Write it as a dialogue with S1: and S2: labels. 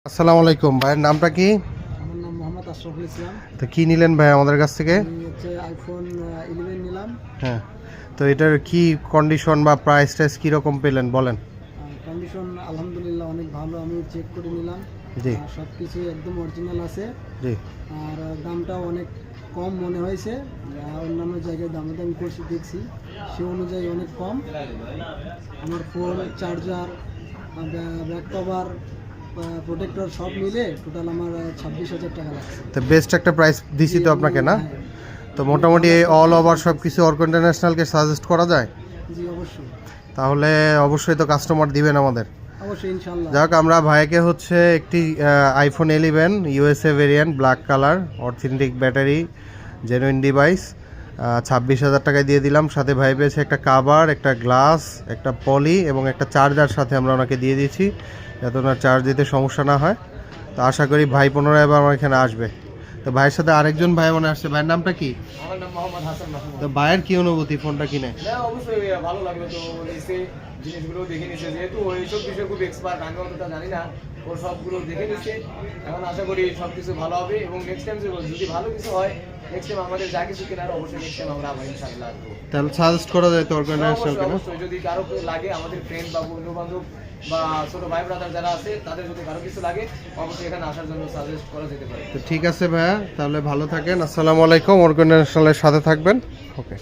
S1: আসসালামু আলাইকুম, ভাইয়ের নামটা কি?
S2: আমার নাম মোহাম্মদ আশরাফুল ইসলাম।
S1: তো কি নিলেন ভাই আমাদের কাছ থেকে?
S2: আমি আইফোন 11 নিলাম।
S1: হ্যাঁ, তো এটার কি কন্ডিশন বা প্রাইস টাইস কীরকম পেলেন বলেন।
S2: কন্ডিশন আলহামদুলিল্লাহ অনেক ভালো, আমি চেক করে নিলাম।
S1: জি,
S2: সব কিছু একদম অরিজিনাল আছে।
S1: জি।
S2: আর দামটাও অনেক কম মনে হয়েছে, অন্যান্য জায়গায় দামাদামি করছি দেখছি, সে অনুযায়ী অনেক কম। আমার phone, charger, back cover, protector সব মিলে টোটাল আমার 26,000 টাকা লাগছে।
S1: তো বেস্ট একটা প্রাইস দিছি তো আপনাকে না?
S2: হ্যাঁ,
S1: তো মোটামুটি অল ওভার সব কিছু অর্ক ইন্টারন্যাশনালকে সাজেস্ট করা যায়?
S2: জি অবশ্যই,
S1: তাহলে অবশ্যই তো কাস্টমার দিবেন আমাদের।
S2: অবশ্যই ইনশাল্লাহ।
S1: যাক, আমরা ভাইকে হচ্ছে একটি iPhone 11 USA variant, black colour, authentic battery, genuine device 26,000 টাকায় দিয়ে দিলাম। সাথে ভাই পেয়েছে একটা কাভার, একটা গ্লাস, একটা পলি এবং একটা চার্জার সাথে আমরা ওনাকে দিয়ে দিয়েছি, যাতে ওনার চার্জ দিতে সমস্যা না হয়। তো আশা করি ভাই পুনরায় আবার আমার এখানে আসবে। তো ভাইয়ের সাথে আরেকজন ভাই মনে আসছে, ভাইয়ের নামটা কি?
S2: আমার নাম মোহাম্মদ হাসান মাহমুদ।
S1: তো ভাইয়ের কি অনুভূতি ফোনটা কিনে?
S2: না অবশ্যই ভালো লাগলো, তো এসে জিনিসগুলো দেখে নিচ্ছে, যেহেতু এইসব বিষয়ে খুব এক্সপার্ট, আমি অতটা জানি না, ওর সবগুলো দেখে নিচ্ছে। এখন আশা করি সব কিছু ভালো হবে এবং নেক্সট টাইম যদি ভালো কিছু হয়, নেক্সট টাইম আমাদের যা কিছু কেনার অবশ্যই নেক্সট টাইম আমরা আবার ইনশাআল্লাহ আসবো।
S1: তাহলে সাজেস্ট করা যায় তো অর্ক ইন্টারন্যাশনাল কেনা?
S2: অবশ্যই যদি কারো লাগে, আমাদের ফ্রেন্ড বা বন্ধু বান্ধব বা ছোট ভাই ব্রাদার যারা আছে, তাদের যদি কারো কিছু লাগে অবশ্যই এখানে আসার জন্য সাজেস্ট করা যেতে পারে।
S1: তো ঠিক আছে ভাইয়া, তাহলে ভালো থাকেন। আসসালামু আলাইকুম, অর্ক ইন্টারন্যাশনালের সাথে থাকবেন। ওকে।